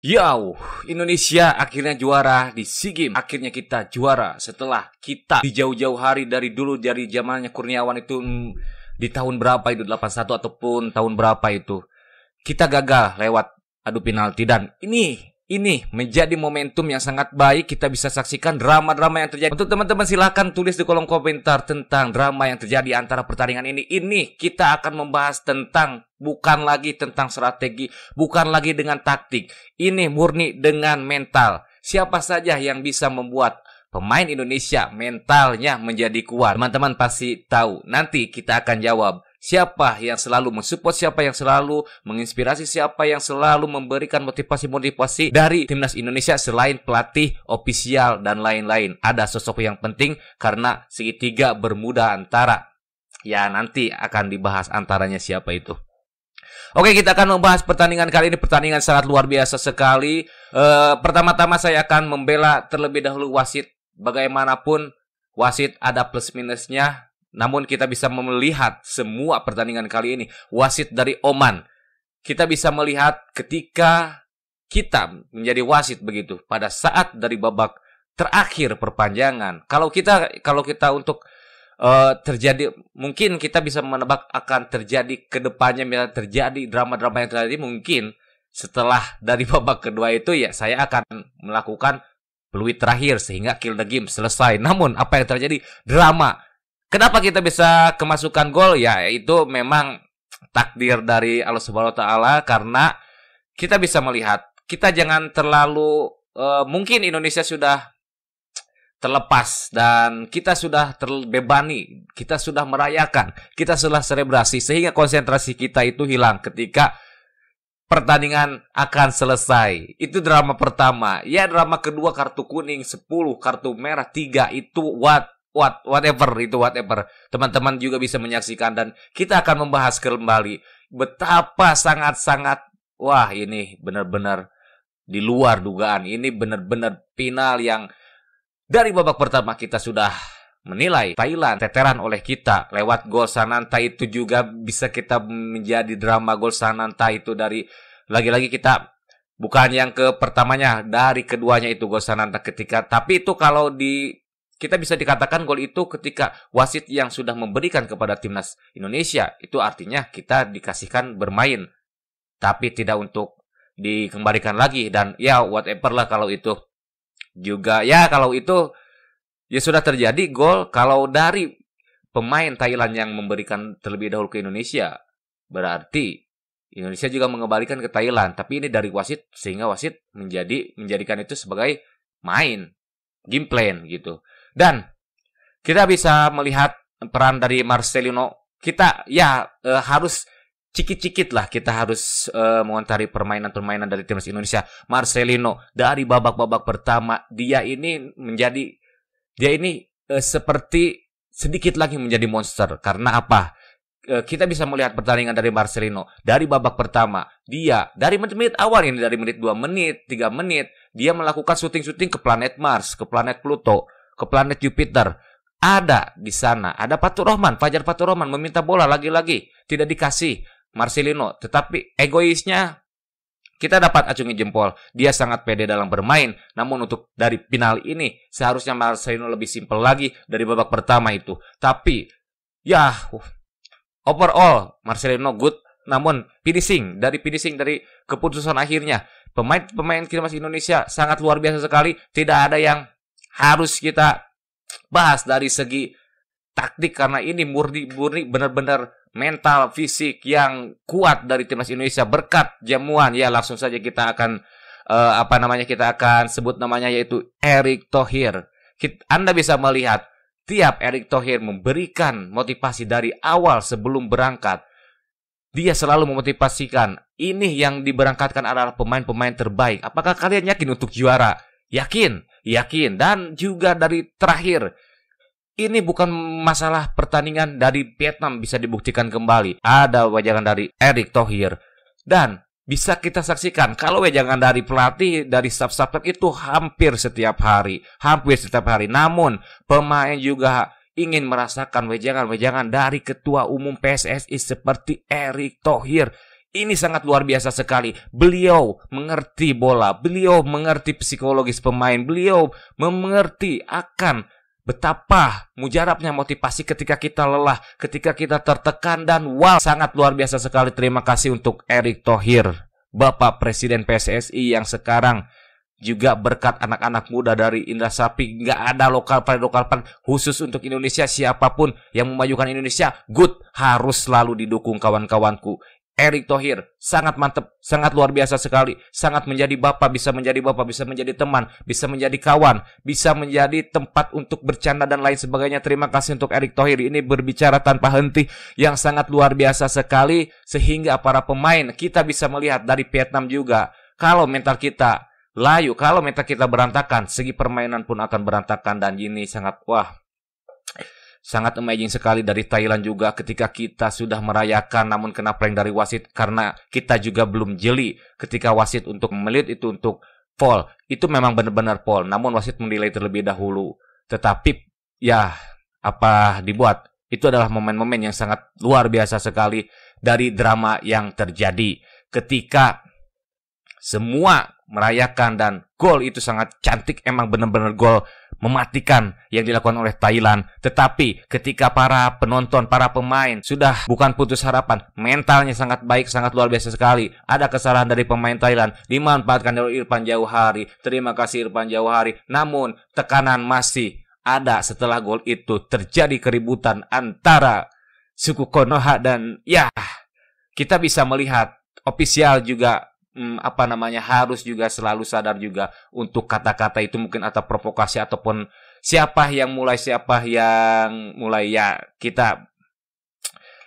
Yo, Indonesia akhirnya juara di SEA Games. Akhirnya kita juara setelah kita di jauh-jauh hari dari dulu, dari zamannya Kurniawan itu di tahun berapa itu, 81 ataupun tahun berapa itu. Kita gagal lewat adu penalti, dan ini menjadi momentum yang sangat baik. Kita bisa saksikan drama-drama yang terjadi. Untuk teman-teman silahkan tulis di kolom komentar tentang drama yang terjadi antara pertandingan ini. Ini kita akan membahas tentang, bukan lagi tentang strategi, bukan lagi dengan taktik. Ini murni dengan mental. Siapa saja yang bisa membuat pemain Indonesia mentalnya menjadi kuat? Teman-teman pasti tahu. Nanti kita akan jawab. Siapa yang selalu mensupport, siapa yang selalu menginspirasi, siapa yang selalu memberikan motivasi-motivasi dari timnas Indonesia selain pelatih, ofisial, dan lain-lain. Ada sosok yang penting karena segitiga Bermuda antara. Ya, nanti akan dibahas antaranya siapa itu. Oke, kita akan membahas pertandingan kali ini. Pertandingan sangat luar biasa sekali. Pertama-tama saya akan membela terlebih dahulu wasit. Bagaimanapun wasit ada plus minusnya. Namun kita bisa melihat semua pertandingan kali ini. Wasit dari Oman. Kita bisa melihat ketika kita menjadi wasit begitu. Pada saat dari babak terakhir perpanjangan. Kalau kita untuk terjadi, mungkin kita bisa menebak akan terjadi ke depannya, terjadi drama-drama yang terjadi. Mungkin setelah dari babak kedua itu ya saya akan melakukan peluit terakhir sehingga kill the game selesai. Namun apa yang terjadi? Drama. Kenapa kita bisa kemasukan gol? Ya, itu memang takdir dari Allah Subhanahu wa taala, karena kita bisa melihat, kita jangan terlalu mungkin Indonesia sudah terlepas dan kita sudah terbebani, kita sudah merayakan, kita sudah selebrasi sehingga konsentrasi kita itu hilang ketika pertandingan akan selesai. Itu drama pertama. Ya, drama kedua kartu kuning 10, kartu merah 3, itu whatever. Teman-teman juga bisa menyaksikan dan kita akan membahas kembali betapa sangat-sangat, wah, ini benar-benar di luar dugaan. Ini benar-benar final yang dari babak pertama kita sudah menilai Thailand teteran oleh kita lewat gol Sananta. Itu juga bisa kita menjadi drama. Gol Sananta itu dari, lagi-lagi kita bukan yang ke pertamanya, dari keduanya itu gol Sananta ketika, tapi itu kalau kita bisa dikatakan gol itu ketika wasit yang sudah memberikan kepada timnas Indonesia. Itu artinya kita dikasihkan bermain, tapi tidak untuk dikembalikan lagi. Dan ya whatever lah kalau itu juga. Ya kalau itu ya sudah terjadi gol. Kalau dari pemain Thailand yang memberikan terlebih dahulu ke Indonesia, berarti Indonesia juga mengembalikan ke Thailand. Tapi ini dari wasit, sehingga wasit menjadikan itu sebagai main, game plan gitu. Dan kita bisa melihat peran dari Marcelino. Kita harus cikit-cikit lah, kita harus mengontari permainan-permainan dari timnas Indonesia. Marcelino dari babak-babak pertama, dia ini seperti sedikit lagi menjadi monster. Karena apa? Kita bisa melihat pertandingan dari Marcelino dari babak pertama. Dia dari menit awal ini, dari menit 2 menit, 3 menit, dia melakukan syuting-syuting ke planet Mars, ke planet Pluto, ke planet Jupiter. Ada di sana, ada Fajar Fatur Rahman meminta bola, lagi-lagi tidak dikasih Marcelino. Tetapi egoisnya kita dapat acungi jempol. Dia sangat pede dalam bermain. Namun untuk dari final ini seharusnya Marcelino lebih simpel lagi dari babak pertama itu. Tapi ya overall Marcelino good. Namun finishing dari keputusan akhirnya, pemain timnas Indonesia sangat luar biasa sekali. Tidak ada yang harus kita bahas dari segi taktik, karena ini murni benar-benar mental, fisik yang kuat dari timnas Indonesia berkat jamuan. Ya, langsung saja kita akan kita akan sebut namanya, yaitu Erick Thohir. Anda bisa melihat tiap Erick Thohir memberikan motivasi dari awal sebelum berangkat. Dia selalu memotivasikan. Ini yang diberangkatkan adalah pemain-pemain terbaik. Apakah kalian yakin untuk juara? Yakin. Dan juga dari terakhir, ini bukan masalah pertandingan dari Vietnam, bisa dibuktikan kembali. Ada wejangan dari Erick Thohir. Dan bisa kita saksikan kalau wejangan dari pelatih, dari staff-staff itu hampir setiap hari. Namun pemain juga ingin merasakan wejangan-wejangan dari Ketua Umum PSSI seperti Erick Thohir. Ini sangat luar biasa sekali. Beliau mengerti bola, beliau mengerti psikologis pemain, beliau mengerti akan betapa mujarabnya motivasi ketika kita lelah, ketika kita tertekan, dan wow, sangat luar biasa sekali. Terima kasih untuk Erick Thohir, Bapak Presiden PSSI yang sekarang juga berkat anak-anak muda dari Indra Sapri. Nggak ada lokal pan khusus untuk Indonesia. Siapapun yang memajukan Indonesia, good, harus selalu didukung kawan-kawanku. Erick Thohir sangat mantap, sangat luar biasa sekali. Sangat menjadi bapak, bisa menjadi teman, bisa menjadi kawan, bisa menjadi tempat untuk bercanda dan lain sebagainya. Terima kasih untuk Erick Thohir. Ini berbicara tanpa henti yang sangat luar biasa sekali. Sehingga para pemain kita bisa melihat dari Vietnam juga, kalau mental kita layu, kalau mental kita berantakan, segi permainan pun akan berantakan. Dan ini sangat sangat amazing sekali dari Thailand juga ketika kita sudah merayakan namun kena prank dari wasit karena kita juga belum jeli ketika wasit untuk melihat itu untuk foul. Itu memang benar-benar foul, namun wasit menilai terlebih dahulu. Tetapi ya apa dibuat, itu adalah momen-momen yang sangat luar biasa sekali dari drama yang terjadi ketika semua merayakan, dan gol itu sangat cantik, emang benar-benar gol mematikan yang dilakukan oleh Thailand. Tetapi ketika para penonton, para pemain sudah bukan putus harapan, mentalnya sangat baik, sangat luar biasa sekali. Ada kesalahan dari pemain Thailand, dimanfaatkan oleh Irfan Jauhari. Terima kasih Irfan Jauhari. Namun tekanan masih ada setelah gol itu. Terjadi keributan antara suku Konoha dan ya, kita bisa melihat ofisial juga harus juga selalu sadar juga untuk kata-kata itu mungkin atau provokasi ataupun siapa yang mulai ya kita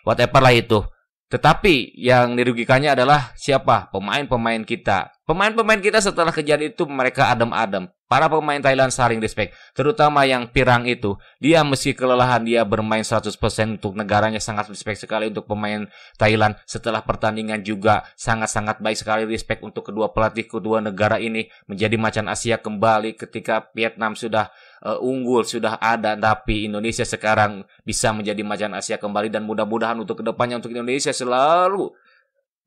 whatever lah itu. Tetapi yang dirugikannya adalah siapa? Pemain-pemain kita. Pemain-pemain kita setelah kejadian itu mereka adem-adem. Para pemain Thailand saling respect. Terutama yang Pirang itu. Dia meski kelelahan, dia bermain 100% untuk negaranya. Sangat respect sekali untuk pemain Thailand. Setelah pertandingan juga sangat-sangat baik sekali respect untuk kedua pelatih kedua negara ini. Menjadi macan Asia kembali ketika Vietnam sudah unggul, sudah ada. Tapi Indonesia sekarang bisa menjadi macan Asia kembali. Dan mudah-mudahan untuk kedepannya untuk Indonesia selalu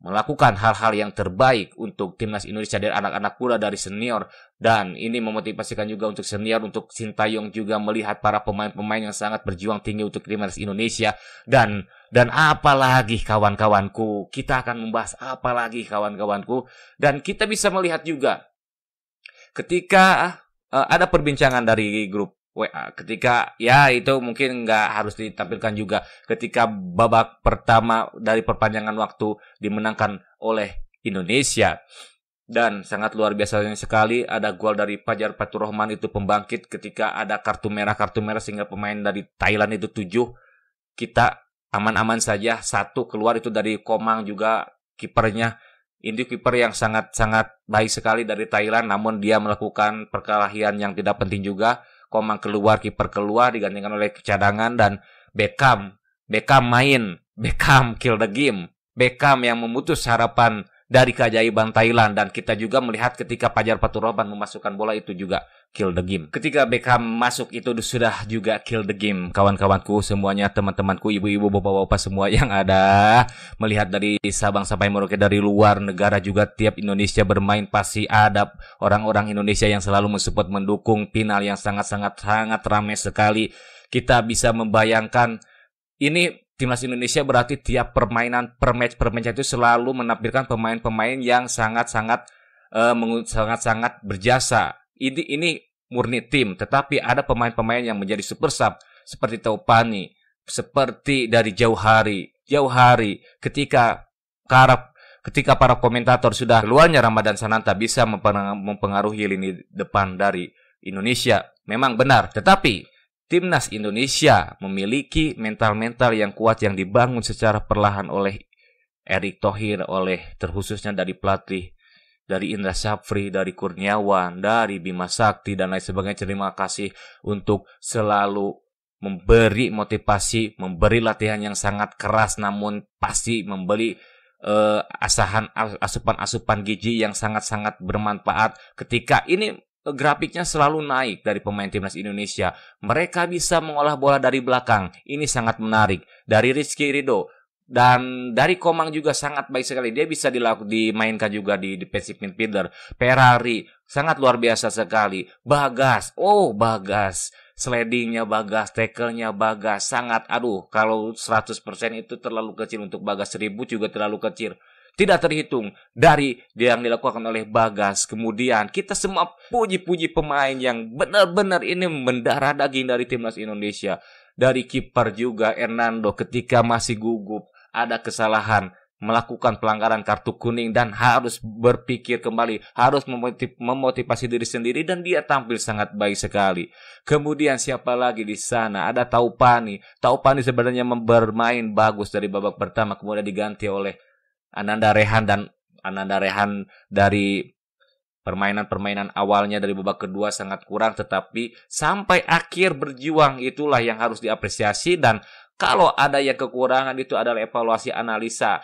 melakukan hal-hal yang terbaik untuk timnas Indonesia dari anak-anak muda, dari senior. Dan ini memotivasikan juga untuk senior, untuk Sintayong juga melihat para pemain-pemain yang sangat berjuang tinggi untuk timnas Indonesia. Dan apalagi kawan-kawanku, kita akan membahas apalagi kawan-kawanku. Dan kita bisa melihat juga ketika ada perbincangan dari grup WA, ketika ya itu mungkin nggak harus ditampilkan juga, ketika babak pertama dari perpanjangan waktu dimenangkan oleh Indonesia. Dan sangat luar biasa sekali ada gol dari Fajar Faturrahman, itu pembangkit ketika ada kartu merah sehingga pemain dari Thailand itu 7. Kita aman-aman saja, 1 keluar itu dari Komang juga kipernya. Ini kiper yang sangat-sangat baik sekali dari Thailand, namun dia melakukan perkelahian yang tidak penting juga. Komang keluar, kiper keluar, digantikan oleh cadangan. Dan Beckham main, Beckham kill the game, Beckham yang memutus harapan dari keajaiban Thailand. Dan kita juga melihat ketika Fajar Faturrahman memasukkan bola itu juga kill the game. Ketika Beckham masuk itu sudah juga kill the game. Kawan-kawanku semuanya, teman-temanku, ibu-ibu, bapak-bapak semua yang ada, melihat dari Sabang sampai Merauke, dari luar negara juga, tiap Indonesia bermain pasti ada orang-orang Indonesia yang selalu mensupport, mendukung. Final yang sangat-sangat ramai sekali. Kita bisa membayangkan ini timnas Indonesia berarti tiap permainan per match itu selalu menampilkan pemain-pemain yang sangat-sangat berjasa. Ini murni tim, tetapi ada pemain-pemain yang menjadi super sub seperti Taupani, seperti dari Jauhari. Ketika para komentator sudah keluarnya Ramadan Sananta bisa mempengaruhi lini depan dari Indonesia. Memang benar, tetapi timnas Indonesia memiliki mental-mental yang kuat yang dibangun secara perlahan oleh Erick Thohir, oleh terkhususnya dari pelatih dari Indra Sapri, dari Kurniawan, dari Bima Sakti dan lain sebagainya. Terima kasih untuk selalu memberi motivasi, memberi latihan yang sangat keras, namun pasti memberi asupan gizi yang sangat-sangat bermanfaat. Ketika ini grafiknya selalu naik dari pemain timnas Indonesia, mereka bisa mengolah bola dari belakang. Ini sangat menarik. Dari Rizky Ridho, Dan dari Komang juga sangat baik sekali. Dia bisa dimainkan juga di defensive midfielder. Ferrari sangat luar biasa sekali. Bagas, Bagas. Slidingnya Bagas, tackle-nya Bagas. Sangat, kalau 100% itu terlalu kecil untuk Bagas. 1000 juga terlalu kecil. Tidak terhitung dari yang dilakukan oleh Bagas. Kemudian kita semua puji-puji pemain yang benar-benar ini mendarah daging dari timnas Indonesia. Dari kiper juga Hernando ketika masih gugup, ada kesalahan, melakukan pelanggaran kartu kuning dan harus berpikir kembali, harus memotivasi diri sendiri dan dia tampil sangat baik sekali. Kemudian siapa lagi di sana? Ada Taupani. Taupani sebenarnya bermain bagus dari babak pertama, kemudian diganti oleh Ananda Rehan dari permainan awalnya dari babak kedua sangat kurang, tetapi sampai akhir berjuang, itulah yang harus diapresiasi. Dan kalau ada yang kekurangan itu adalah evaluasi analisa.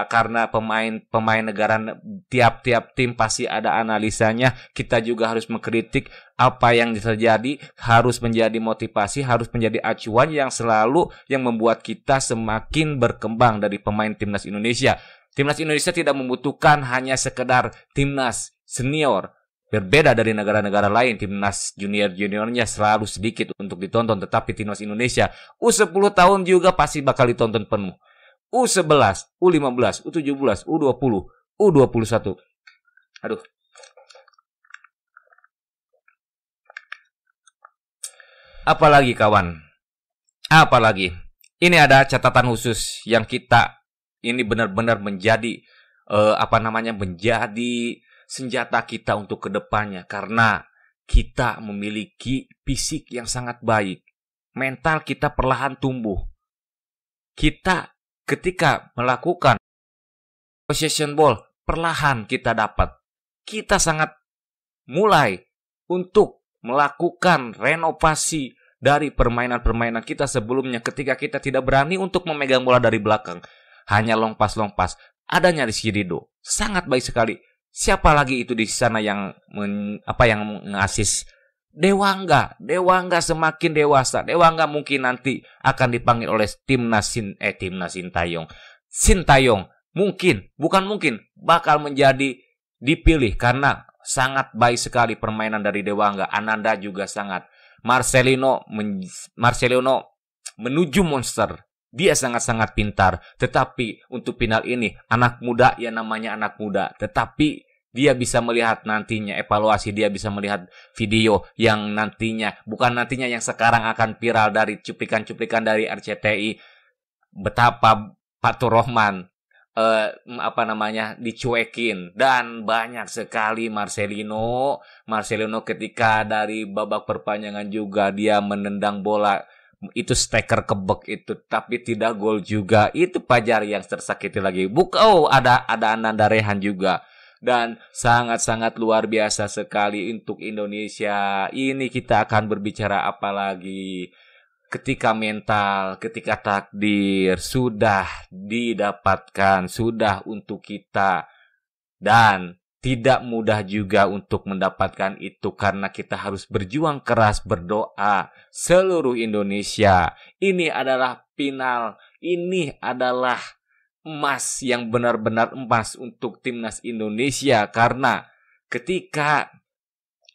Karena pemain negara tiap-tiap tim pasti ada analisanya. Kita juga harus mengkritik apa yang terjadi, harus menjadi motivasi, harus menjadi acuan yang selalu yang membuat kita semakin berkembang dari pemain timnas Indonesia. Timnas Indonesia tidak membutuhkan hanya sekedar timnas senior. Berbeda dari negara-negara lain, timnas junior-juniornya selalu sedikit untuk ditonton. Tetapi timnas Indonesia U10 tahun juga pasti bakal ditonton penuh. U11, U15, U17, U20, U21. Apalagi kawan? Apalagi? Ini ada catatan khusus yang kita ini benar-benar menjadi menjadi senjata kita untuk kedepannya, karena kita memiliki fisik yang sangat baik, mental kita perlahan tumbuh. Kita ketika melakukan possession ball perlahan kita dapat. Kita sangat mulai untuk melakukan renovasi dari permainan-permainan kita sebelumnya ketika kita tidak berani untuk memegang bola dari belakang. Hanya long pass. Adanya Rizky Ridho sangat baik sekali. Siapa lagi itu di sana yang ngasih? Dewangga semakin dewasa. Dewangga mungkin nanti akan dipanggil oleh timnas Sintayong. Bukan mungkin bakal menjadi dipilih karena sangat baik sekali permainan dari Dewangga. Ananda juga sangat. Marcelino menuju monster. Dia sangat-sangat pintar. Tetapi untuk final ini, anak muda, ya namanya anak muda. Tetapi dia bisa melihat nantinya evaluasi. Dia bisa melihat video yang yang sekarang akan viral dari cuplikan-cuplikan dari RCTI. Betapa Fatur Rahman dicuekin. Dan banyak sekali Marcelino ketika dari babak perpanjangan juga dia menendang bola. Itu striker kebek itu, tapi tidak gol juga. Itu Fajar yang tersakiti lagi. Ada Ananda Rehan juga. Dan sangat-sangat luar biasa sekali untuk Indonesia. Ini kita akan berbicara apa lagi? Ketika mental, ketika takdir sudah didapatkan, sudah untuk kita. Dan tidak mudah juga untuk mendapatkan itu karena kita harus berjuang keras, berdoa seluruh Indonesia. Ini adalah final, ini adalah emas yang benar-benar emas untuk timnas Indonesia. Karena ketika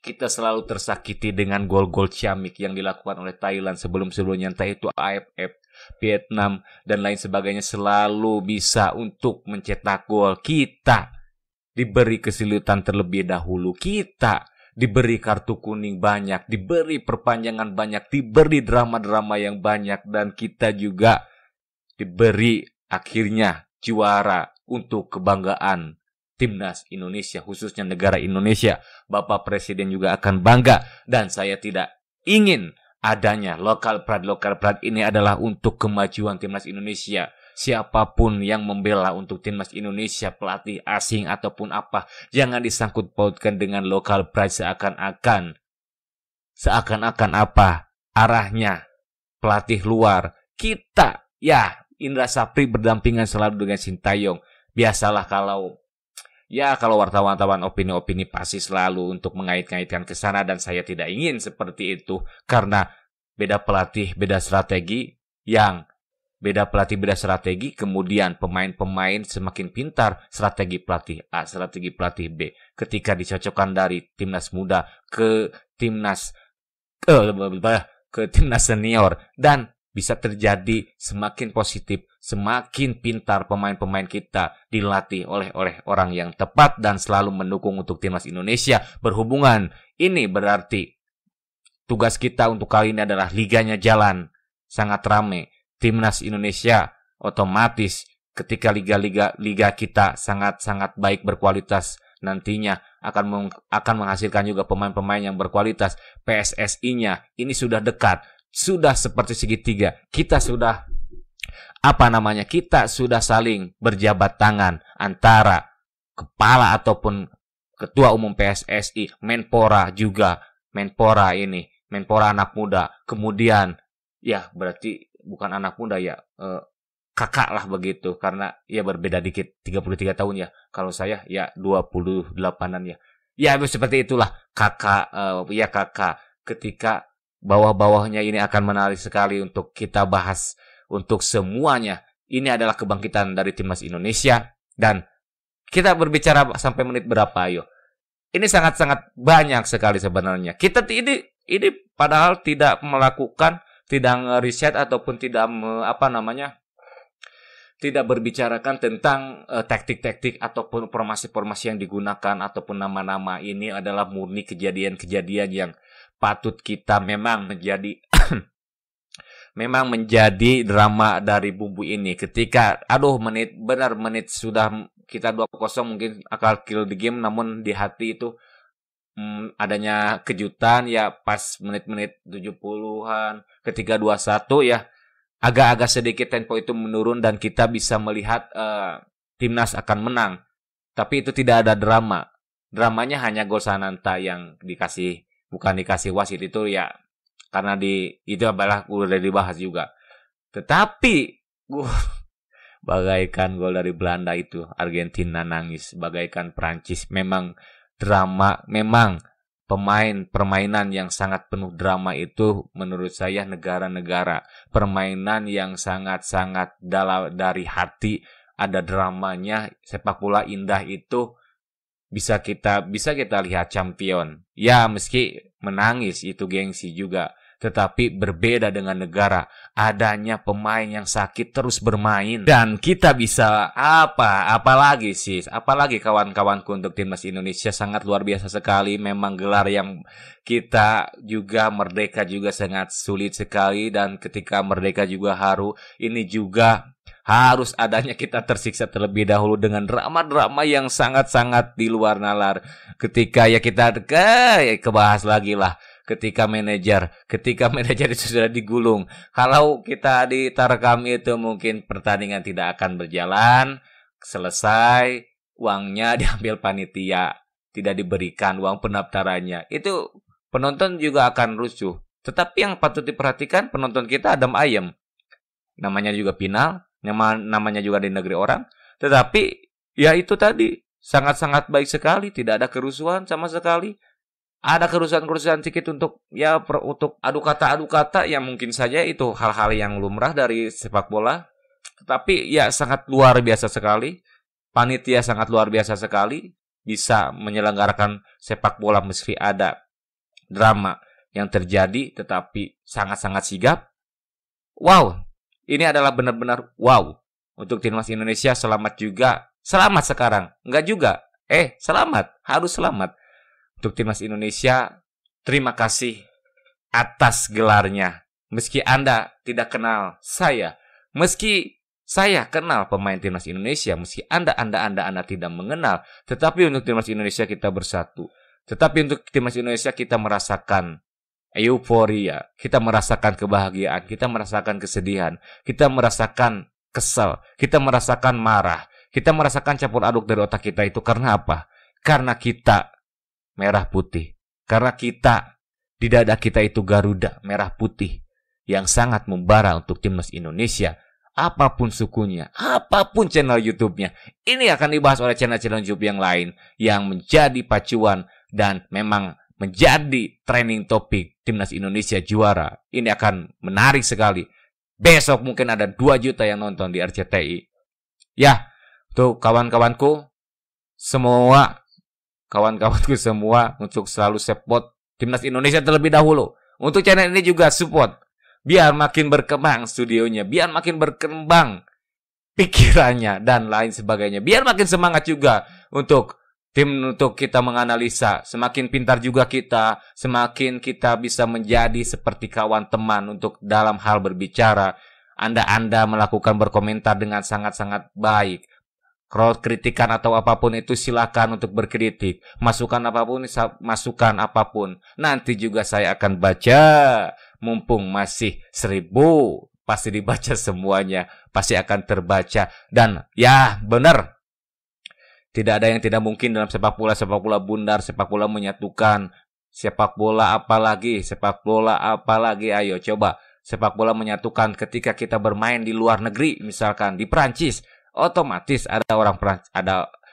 kita selalu tersakiti dengan gol-gol ciamik yang dilakukan oleh Thailand sebelum-sebelumnya, entah itu AFF, Vietnam, dan lain sebagainya, selalu bisa untuk mencetak gol. Kita diberi kesulitan terlebih dahulu, kita diberi kartu kuning banyak, diberi perpanjangan banyak, diberi drama-drama yang banyak, dan kita juga diberi akhirnya juara untuk kebanggaan timnas Indonesia, khususnya negara Indonesia. Bapak Presiden juga akan bangga, dan saya tidak ingin adanya local pride ini adalah untuk kemajuan timnas Indonesia. Siapapun yang membela untuk timnas Indonesia, pelatih asing ataupun apa, jangan disangkut pautkan dengan local pride seakan-akan apa arahnya pelatih luar. Kita Indra Sapri berdampingan selalu dengan Sintayong. Biasalah kalau wartawan-wartawan opini-opini pasti selalu untuk mengait-ngaitkan ke sana, dan saya tidak ingin seperti itu karena beda pelatih, beda strategi yang beda pelatih, beda strategi, kemudian pemain-pemain semakin pintar, strategi pelatih A, strategi pelatih B. Ketika dicocokkan dari timnas muda ke timnas senior, dan bisa terjadi semakin positif, semakin pintar pemain-pemain kita dilatih oleh orang yang tepat dan selalu mendukung untuk timnas Indonesia. Berhubungan ini berarti tugas kita untuk kali ini adalah liganya jalan, sangat rame. Timnas Indonesia otomatis ketika liga kita sangat baik berkualitas, nantinya akan menghasilkan juga pemain-pemain yang berkualitas. PSSI-nya ini sudah dekat, sudah seperti segitiga. Kita sudah kita sudah saling berjabat tangan antara kepala ataupun ketua umum PSSI, Menpora juga, Menpora anak muda. Kemudian ya berarti bukan anak muda ya, kakak lah begitu, karena ya berbeda dikit, 33 tahun ya. Kalau saya ya 28-an ya. Ya seperti itulah kakak, kakak. Ketika bawah-bawahnya ini akan menarik sekali untuk kita bahas untuk semuanya. Ini adalah kebangkitan dari timnas Indonesia, dan kita berbicara sampai menit berapa ayo? Ini sangat-sangat banyak sekali sebenarnya. Kita ini padahal tidak melakukan, tidak ngeriset ataupun tidak tidak berbicarakan tentang taktik-taktik ataupun formasi-formasi yang digunakan ataupun nama-nama. Ini adalah murni kejadian-kejadian yang patut kita memang menjadi memang menjadi drama dari bumbu ini. Ketika menit sudah kita 2-0 mungkin akan kill the game, namun di hati itu adanya kejutan ya pas menit-menit 70-an ketika 2-1 ya agak-agak sedikit tempo itu menurun dan kita bisa melihat timnas akan menang. Tapi itu tidak ada drama. Dramanya hanya gol Sananta yang bukan dikasih wasit itu ya, karena itu adalah udah dibahas juga. Tetapi bagaikan gol dari Belanda itu, Argentina nangis, bagaikan Prancis. Memang drama, memang permainan yang sangat penuh drama itu menurut saya negara-negara. Permainan yang sangat-sangat dari hati, ada dramanya. Sepak bola indah itu bisa kita lihat champion. Ya meski menangis itu gengsi juga. Tetapi berbeda dengan negara, adanya pemain yang sakit terus bermain. Dan kita bisa apalagi kawan-kawanku untuk timnas Indonesia sangat luar biasa sekali. Memang gelar yang kita juga merdeka juga sangat sulit sekali. Dan ketika merdeka juga ini juga harus adanya kita tersiksa terlebih dahulu dengan drama-drama yang sangat-sangat di luar nalar. Ketika ya kita kebahas lagi lah. Ketika manajer itu sudah digulung. Kalau kita di Tarkam itu mungkin pertandingan tidak akan berjalan. Selesai, uangnya diambil panitia. Tidak diberikan uang pendaftarannya. Itu penonton juga akan rusuh. Tetapi yang patut diperhatikan, penonton kita adem ayem. Namanya juga final, namanya juga di negeri orang. Tetapi ya itu tadi, sangat-sangat baik sekali. Tidak ada kerusuhan sama sekali. Ada kerusuhan-kerusuhan sedikit untuk adu kata yang mungkin saja itu hal-hal yang lumrah dari sepak bola. Tetapi ya sangat luar biasa sekali. Panitia sangat luar biasa sekali bisa menyelenggarakan sepak bola meski ada drama yang terjadi, tetapi sangat-sangat sigap. Wow, ini adalah benar-benar wow. Untuk timnas Indonesia selamat juga. Selamat sekarang. Enggak juga. Selamat. Harus selamat. Untuk timnas Indonesia, terima kasih atas gelarnya. Meski Anda tidak kenal saya, meski saya kenal pemain timnas Indonesia, meski Anda tidak mengenal, tetapi untuk timnas Indonesia kita bersatu. Tetapi untuk timnas Indonesia kita merasakan euforia, kita merasakan kebahagiaan, kita merasakan kesedihan, kita merasakan kesal, kita merasakan marah, kita merasakan campur aduk dari otak kita itu karena apa? Karena kita merah putih. Karena kita, di dada kita itu Garuda merah putih yang sangat membara untuk timnas Indonesia. Apapun sukunya, apapun channel YouTube-nya, ini akan dibahas oleh channel-channel YouTube yang lain yang menjadi pacuan dan memang menjadi trending topik timnas Indonesia juara. Ini akan menarik sekali. Besok mungkin ada 2 juta yang nonton di RCTI. Ya, tuh kawan-kawanku semua, untuk selalu support Timnas Indonesia terlebih dahulu. Untuk channel ini juga support. Biar makin berkembang studionya, biar makin berkembang pikirannya dan lain sebagainya. Biar makin semangat juga untuk kita menganalisa. Semakin pintar juga kita, semakin kita bisa menjadi seperti kawan teman untuk dalam hal berbicara. Anda melakukan berkomentar dengan sangat-sangat baik. Kritikan atau apapun itu silakan untuk berkritik. Masukan apapun. Nanti juga saya akan baca. Mumpung masih 1000, pasti dibaca semuanya. Pasti akan terbaca. Dan ya benar, tidak ada yang tidak mungkin dalam sepak bola bundar, sepak bola menyatukan. Sepak bola apalagi, ayo coba. Sepak bola menyatukan ketika kita bermain di luar negeri, misalkan di Prancis. Otomatis ada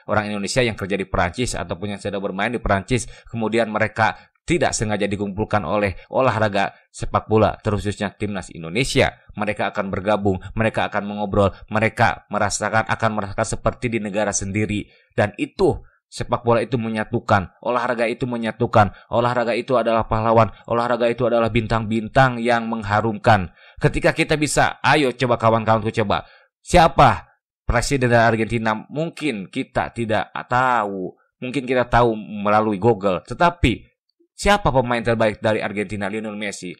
orang Indonesia yang kerja di Prancis ataupun yang sedang bermain di Prancis. Kemudian mereka tidak sengaja dikumpulkan oleh olahraga sepak bola, terkhususnya Timnas Indonesia. Mereka akan bergabung, mereka akan mengobrol, mereka akan merasakan seperti di negara sendiri. Dan itu, sepak bola itu menyatukan, olahraga itu menyatukan, olahraga itu adalah pahlawan, olahraga itu adalah bintang-bintang yang mengharumkan. Ketika kita bisa, ayo coba kawan-kawanku coba. Siapa presiden dari Argentina? Mungkin kita tidak tahu, mungkin kita tahu melalui Google, tetapi siapa pemain terbaik dari Argentina? Lionel Messi.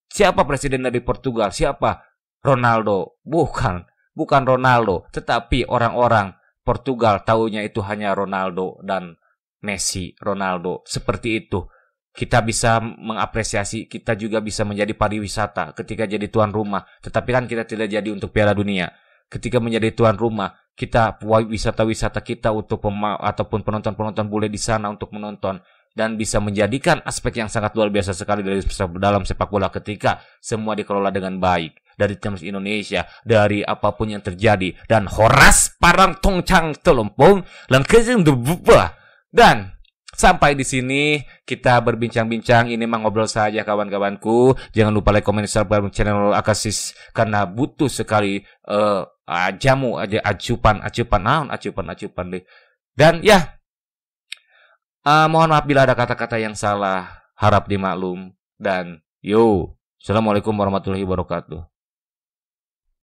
Siapa presiden dari Portugal? Siapa? Ronaldo. Bukan Ronaldo, tetapi orang-orang Portugal taunya itu hanya Ronaldo dan Messi. Ronaldo. Seperti itu. Kita bisa mengapresiasi, kita juga bisa menjadi pariwisata ketika jadi tuan rumah. Tetapi kan kita tidak jadi untuk Piala Dunia. Ketika menjadi tuan rumah, kita wisata-wisata kita untuk ataupun penonton-penonton boleh di sana untuk menonton. Dan bisa menjadikan aspek yang sangat luar biasa sekali dalam sepak bola ketika semua dikelola dengan baik. Dari Timnas Indonesia, dari apapun yang terjadi. Dan horas parang tongcang telompong, langkezeng debubah. Dan sampai di sini kita berbincang-bincang. Ini mah ngobrol saja kawan-kawanku. Jangan lupa like, comment, subscribe channel Akasis karena butuh sekali jamu aja acupan deh. Dan ya, mohon maaf bila ada kata-kata yang salah, harap dimaklum. Dan assalamualaikum warahmatullahi wabarakatuh.